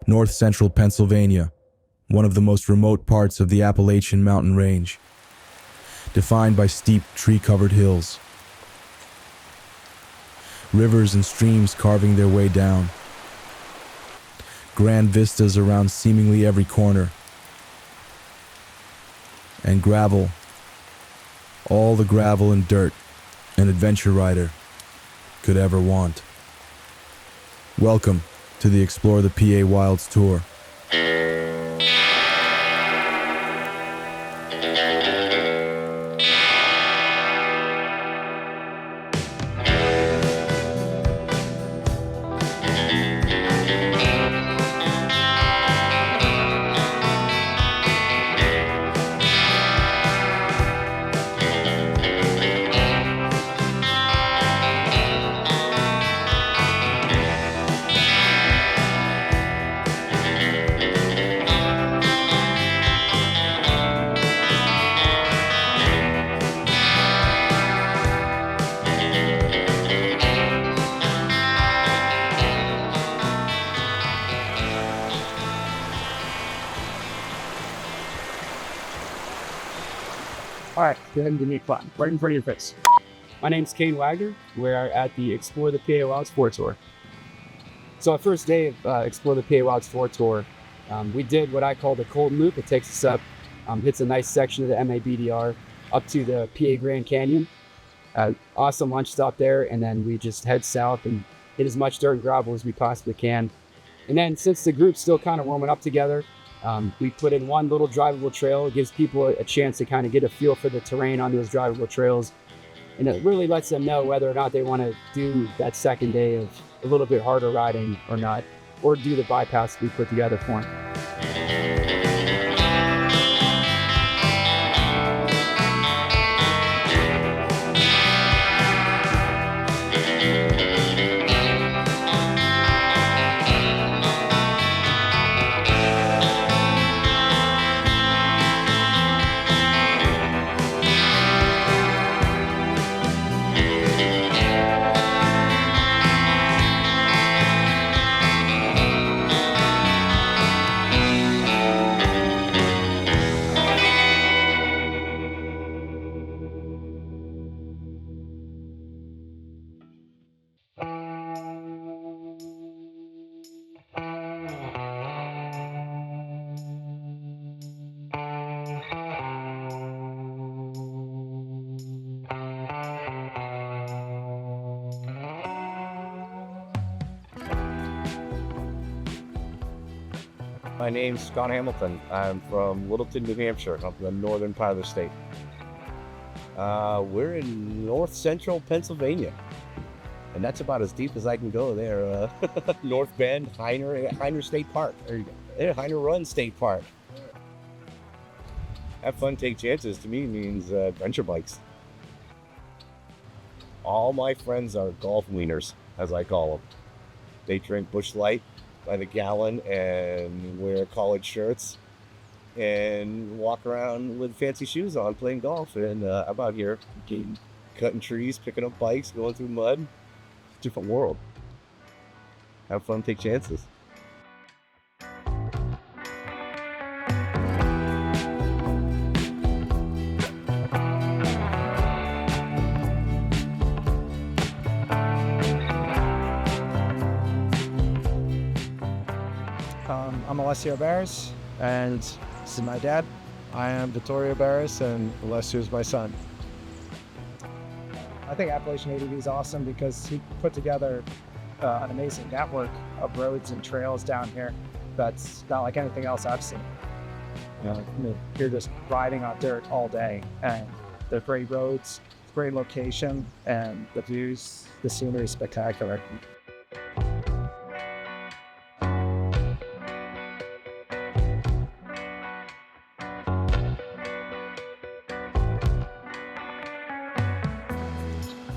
North central Pennsylvania, one of the most remote parts of the Appalachian mountain range, defined by steep, tree-covered hills. Rivers and streams carving their way down. Grand vistas around seemingly every corner. And gravel, all the gravel and dirt an adventure rider could ever want. Welcome to the Explore the PA Wilds Tour. All right, go ahead and give me a clap right in front of your face. My name's Kane Wagner. We're at the Explore the PA Wilds 4 Tour. So our first day of Explore the PA Wilds 4 Tour, we did what I call the cold loop. It takes us up, hits a nice section of the MABDR up to the PA Grand Canyon. Awesome lunch stop there, and then we just head south and hit as much dirt and gravel as we possibly can. And then since the group's still kind of warming up together, we put in one little drivable trail. It gives people a chance to kind of get a feel for the terrain on those drivable trails. And it really lets them know whether or not they want to do that second day of a little bit harder riding or not, or do the bypass we put together for them. My name's Scott Hamilton. I'm from Littleton, New Hampshire, up in the northern part of the state. We're in north central Pennsylvania, and that's about as deep as I can go there. North Bend, Heiner State Park. There you go. There, Heiner Run State Park. Have fun, take chances, to me means adventure bikes. All my friends are golf wieners, as I call them. They drink Busch Light by the gallon and wear collared shirts and walk around with fancy shoes on playing golf. And I'm out here cutting trees, picking up bikes, going through mud. Different world. Have fun, take chances. I'm Alessio Barris, and this is my dad. I am Vittorio Barris, and Alessio is my son. I think Appalachian ADV is awesome because he put together an amazing network of roads and trails down here that's not like anything else I've seen. You know, you're just riding on dirt all day, and they're great roads, great location, and the views, the scenery is spectacular.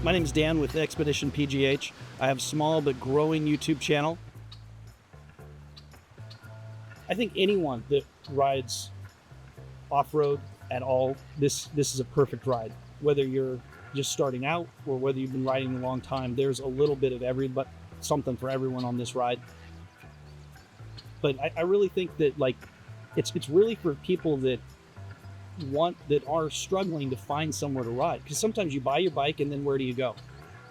My name is Dan with Expedition PGH. I have a small but growing YouTube channel. I think anyone that rides off-road at all, this is a perfect ride. Whether you're just starting out or whether you've been riding a long time, there's a little bit of something for everyone on this ride. But I really think that like it's really for people that are struggling to find somewhere to ride, because sometimes you buy your bike and then where do you go?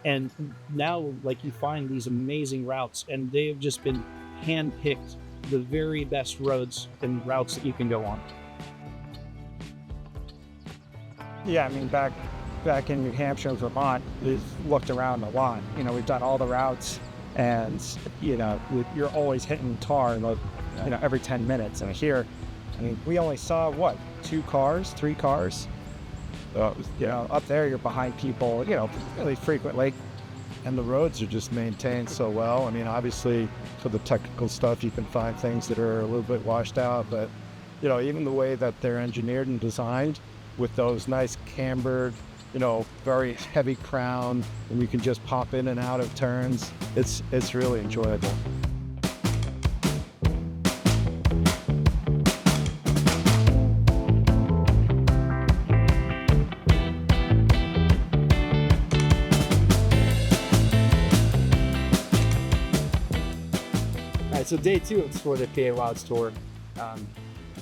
And now like you find these amazing routes, and they have just been hand-picked the very best roads and routes that you can go on. Yeah, I mean, back in New Hampshire and Vermont, we've looked around a lot. You know, we've done all the routes, and you know, you're always hitting tar, like, you know, every 10 minutes. And here, I mean, we only saw what, 3 cars. You know, up there you're behind people, you know, really frequently. And the roads are just maintained so well. I mean, obviously for the technical stuff, you can find things that are a little bit washed out, but you know, even the way that they're engineered and designed with those nice cambered, you know, very heavy crown, and you can just pop in and out of turns. It's really enjoyable. All right, so day 2 of Explore the PA Wilds Tour.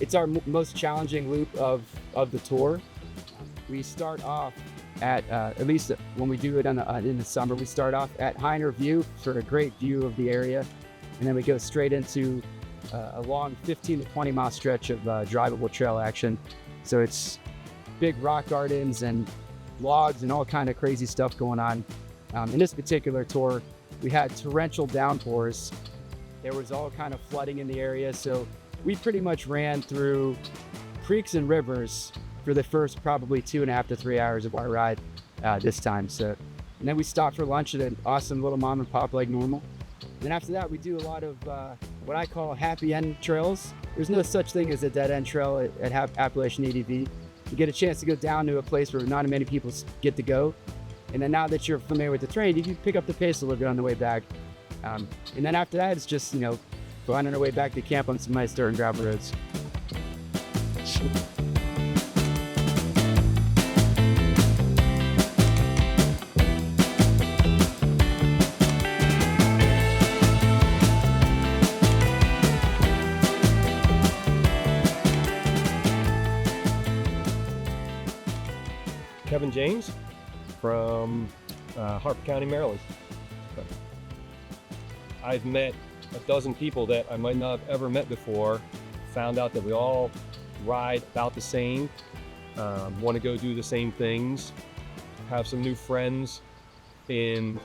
It's our most challenging loop of the tour. We start off at least when we do it in the summer, we start off at Heightened View for a great view of the area. And then we go straight into a long 15 to 20 mile stretch of drivable trail action. So it's big rock gardens and logs and all kind of crazy stuff going on. In this particular tour, we had torrential downpours. There was all kind of flooding in the area. So we pretty much ran through creeks and rivers for the first probably 2.5 to 3 hours of our ride this time. So, and then we stopped for lunch at an awesome little mom and pop like normal. And after that, we do a lot of what I call happy end trails. There's no such thing as a dead end trail at Appalachian ADV. You get a chance to go down to a place where not many people get to go. And then now that you're familiar with the terrain, you can pick up the pace a little bit on the way back. And then after that, it's just, you know, finding our way back to camp on some nice dirt and gravel roads. Kevin James from Harper County, Maryland. I've met a dozen people that I might not have ever met before, found out that we all ride about the same, want to go do the same things, have some new friends since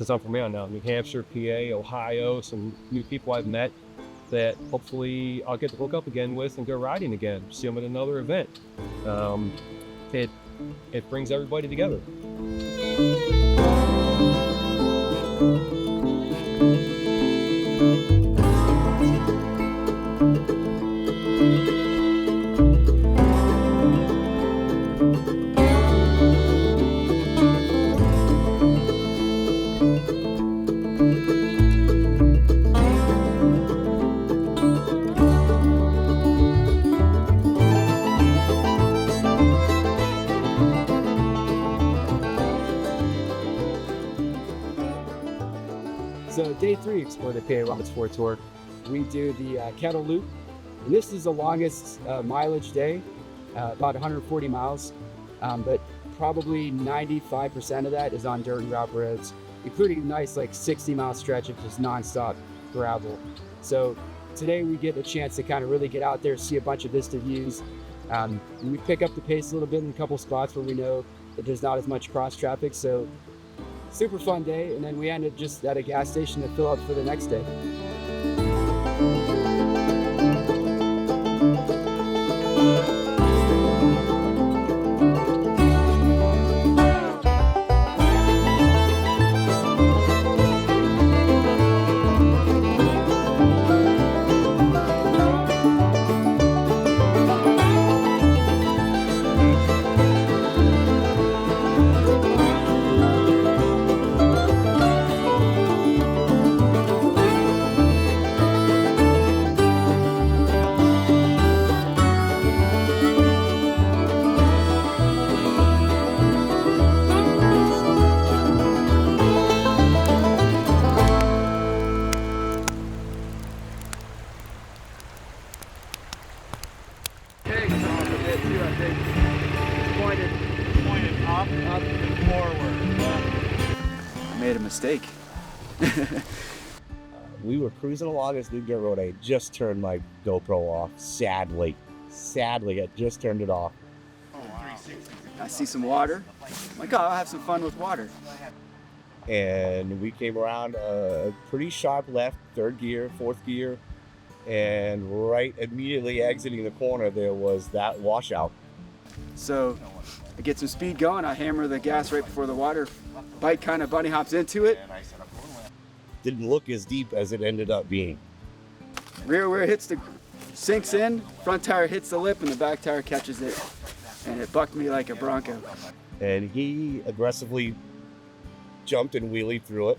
I'm from around now, New Hampshire, PA, Ohio, some new people I've met that hopefully I'll get to hook up again with and go riding again, see them at another event. It brings everybody together. So day 3, Explore the PA Wilds Tour. We do the Kettle Loop. And this is the longest mileage day, about 140 miles. But probably 95% of that is on dirt and gravel roads, including a nice like 60-mile stretch of just nonstop gravel. So today we get a chance to kind of really get out there, see a bunch of Vista views. We pick up the pace a little bit in a couple spots where we know that there's not as much cross traffic. So super fun day, and then we ended just at a gas station to fill up for the next day. everything is pointed up and forward. I made a mistake. We were cruising along this new dirt road. I had just turned my GoPro off. Sadly, I just turned it off. I see some water. I'm like, oh, I'll have some fun with water. And we came around a pretty sharp left, third gear, fourth gear, and right immediately exiting the corner, there was that washout. So I get some speed going. I hammer the gas right before the water. Bike kind of bunny hops into it. Didn't look as deep as it ended up being. Rear wheel sinks in, front tire hits the lip, and the back tire catches it. And it bucked me like a Bronco. And he aggressively jumped and wheelied through it.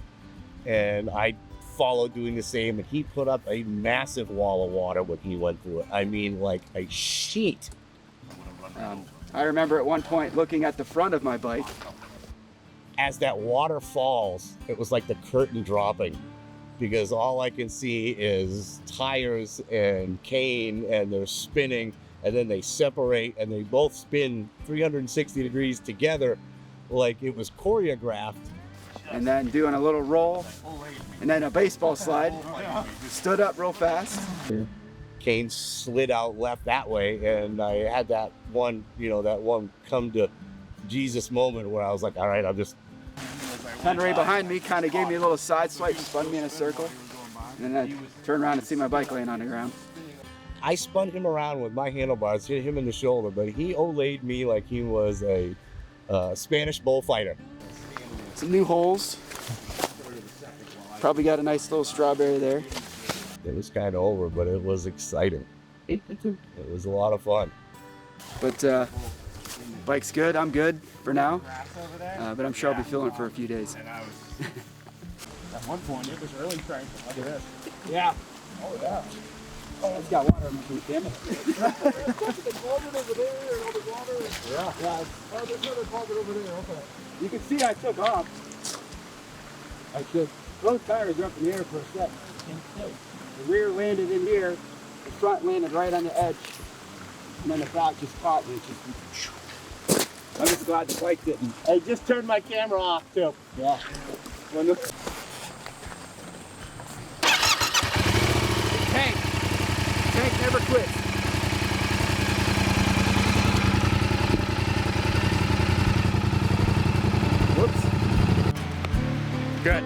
And I followed doing the same. And he put up a massive wall of water when he went through it. I mean, like a sheet. I remember at one point looking at the front of my bike. As that water falls, it was like the curtain dropping, because all I can see is tires and Kane, and they're spinning, and then they separate and they both spin 360 degrees together like it was choreographed. And then doing a little roll, and then a baseball slide. Stood up real fast. Kane slid out left that way, and I had that one come to Jesus moment where I was like, all right, I'll just... Henry behind me kind of gave me a little side swipe, spun me in a circle, and then I turned around and see my bike laying on the ground. I spun him around with my handlebars, hit him in the shoulder, but he olayed me like he was a Spanish bullfighter. Some new holes. Probably got a nice little strawberry there. It was kind of over, but it was exciting. It was a lot of fun. But bike's good, I'm good for now, but I'm sure I'll be feeling it for a few days. At one point, it was early cranking. Look at this. Yeah. Oh, yeah. Oh, it's got water in my boot, damn it. Yeah. Oh, there's another pocket over there. Okay. You can see I took off. Both tires are up in the air for a sec. The rear landed in here, the front landed right on the edge, and then the back just caught me. I'm just glad the bike didn't. I just turned my camera off too. Yeah. Tank never quits. Whoops. Good.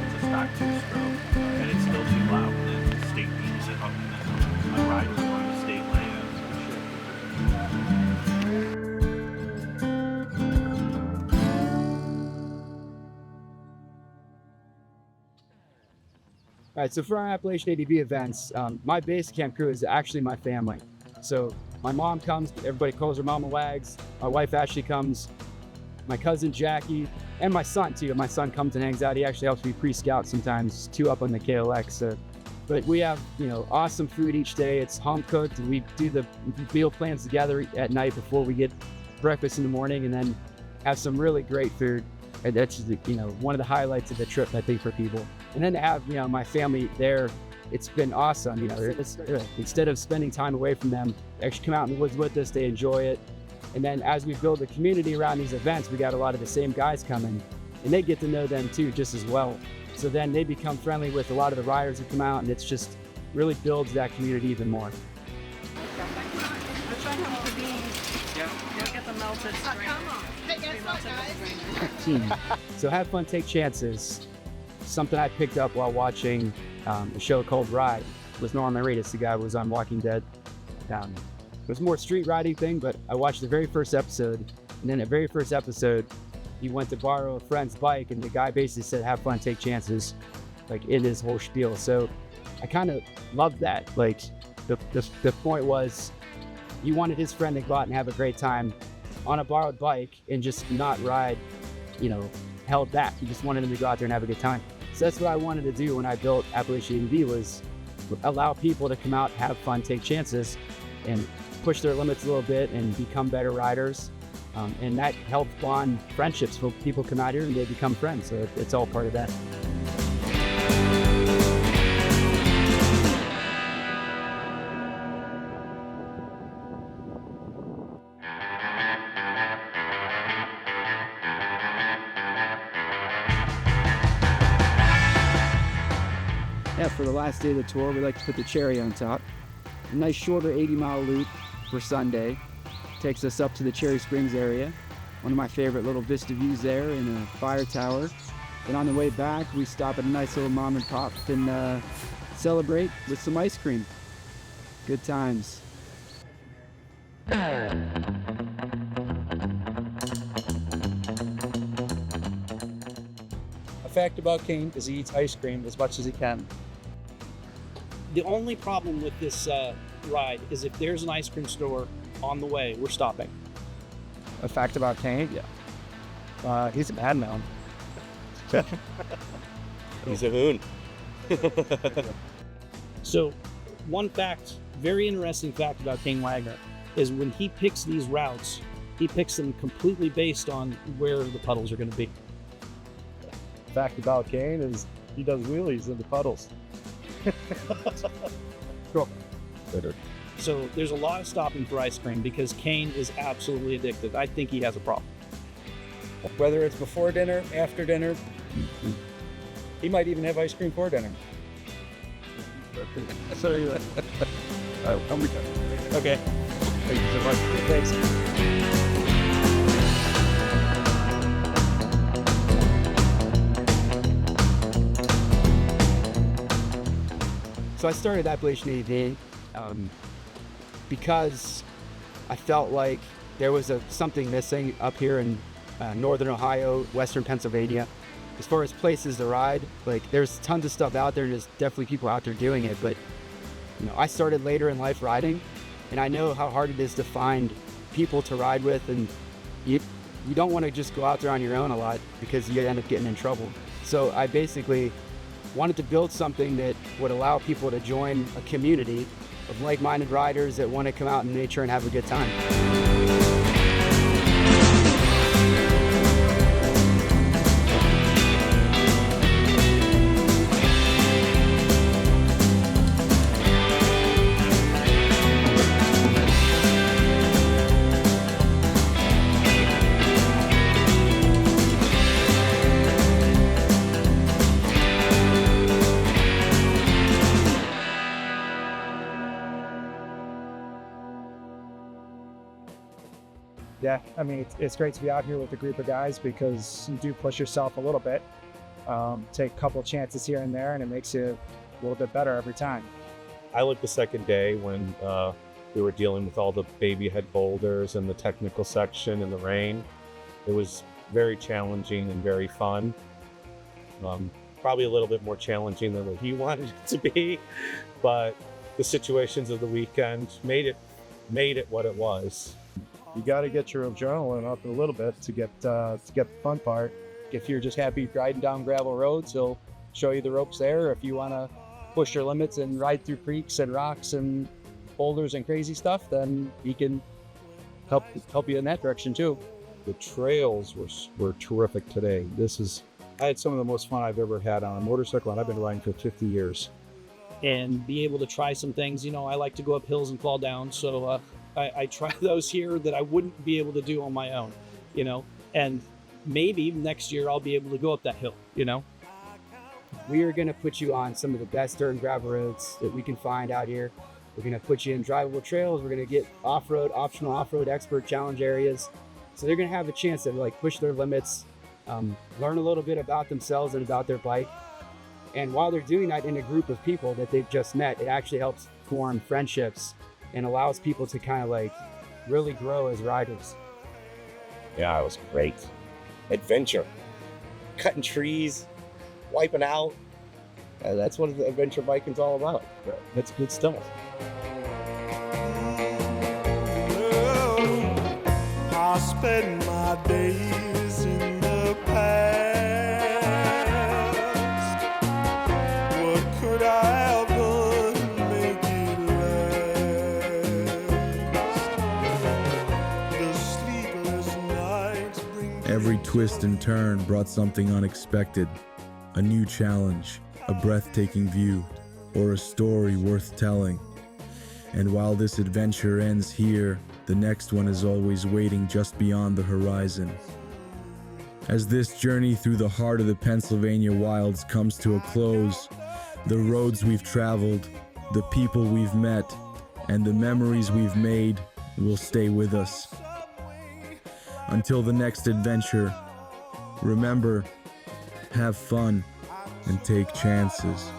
It's a stock two-stroke, and it's still too loud. The state beats it up, and my ride was on the state layout. All right, so for our Appalachian ADV events, my base camp crew is actually my family. So my mom comes, everybody calls her Mama Wags. My wife Ashley comes, my cousin Jackie, and my son too. My son comes and hangs out. He actually helps me pre-scout sometimes, too, up on the KLX. But we have, awesome food each day. It's home cooked, and we do the meal plans together at night before we get breakfast in the morning, and then have some really great food. And that's one of the highlights of the trip, I think, for people. And then to have my family there, it's been awesome. Instead of spending time away from them, they actually come out in the woods with us. They enjoy it. And then as we build a community around these events, we got a lot of the same guys coming, and they get to know them too, just as well. So then they become friendly with a lot of the riders that come out, and it's just really builds that community even more. So have fun, take chances. Something I picked up while watching a show called Ride with Norman Reedus, the guy who was on Walking Dead. It was more street riding thing, but I watched the very first episode, and then the very first episode, he went to borrow a friend's bike, and the guy basically said, have fun, take chances, like in his whole spiel. So I kind of loved that. Like the point was, he wanted his friend to go out and have a great time on a borrowed bike and just not ride, held back. He just wanted him to go out there and have a good time. So that's what I wanted to do when I built Appalachian ADV, was allow people to come out, have fun, take chances, and push their limits a little bit and become better riders. And that helps bond friendships. So people come out here and they become friends. So it's all part of that. Yeah, for the last day of the tour, we like to put the cherry on top. A nice shorter 80-mile loop for Sunday. Takes us up to the Cherry Springs area. One of my favorite little Vista views there in a fire tower. Then on the way back, we stop at a nice little mom and pop and celebrate with some ice cream. Good times. A fact about Kane is he eats ice cream as much as he can. The only problem with this ride is if there's an ice cream store on the way, we're stopping. A fact about Kane? Yeah. He's a madman. He's a hoon. So, one fact, very interesting fact about Kane Wagner is when he picks these routes, he picks them completely based on where the puddles are going to be. Fact about Kane is he does wheelies in the puddles. Cool. So there's a lot of stopping for ice cream because Kane is absolutely addicted. I think he has a problem. Whether it's before dinner, after dinner, he might even have ice cream for dinner. So Okay. thank you so much. Thanks. So I started Appalachian ADV because I felt like there was something missing up here in northern Ohio, western Pennsylvania. As far as places to ride, like there's tons of stuff out there. There's definitely people out there doing it, but I started later in life riding, and I know how hard it is to find people to ride with, and you don't want to just go out there on your own a lot because you end up getting in trouble. So I basically wanted to build something that would allow people to join a community of like-minded riders that want to come out in nature and have a good time. Yeah, I mean, it's great to be out here with a group of guys because you do push yourself a little bit, take a couple chances here and there, and it makes you a little bit better every time. I like the second day when we were dealing with all the baby head boulders and the technical section in the rain. It was very challenging and very fun. Probably a little bit more challenging than what he wanted it to be, but the situations of the weekend made it what it was. You got to get your adrenaline up a little bit to get the fun part. If you're just happy riding down gravel roads, he'll show you the ropes there. If you want to push your limits and ride through creeks and rocks and boulders and crazy stuff, then he can help you in that direction too. The trails were terrific today. I had some of the most fun I've ever had on a motorcycle, and I've been riding for 50 years. And be able to try some things. I like to go up hills and fall down, so I try those here that I wouldn't be able to do on my own, and maybe next year I'll be able to go up that hill, We are going to put you on some of the best dirt and gravel roads that we can find out here. We're going to put you in drivable trails. We're going to get off-road, optional off-road expert challenge areas. So they're going to have a chance to push their limits, learn a little bit about themselves and about their bike. And while they're doing that in a group of people that they've just met, it actually helps form friendships and allows people to kind of really grow as riders. Yeah, it was great. Adventure. Cutting trees, wiping out. That's what adventure biking's all about. That's good stuff. I spend my days in the past. What could I have done to make it last? The sleepless Every twist and turn brought something unexpected, a new challenge, a breathtaking view, or a story worth telling. And while this adventure ends here, the next one is always waiting just beyond the horizon. As this journey through the heart of the Pennsylvania wilds comes to a close, the roads we've traveled, the people we've met, and the memories we've made will stay with us. Until the next adventure, remember, have fun and take chances.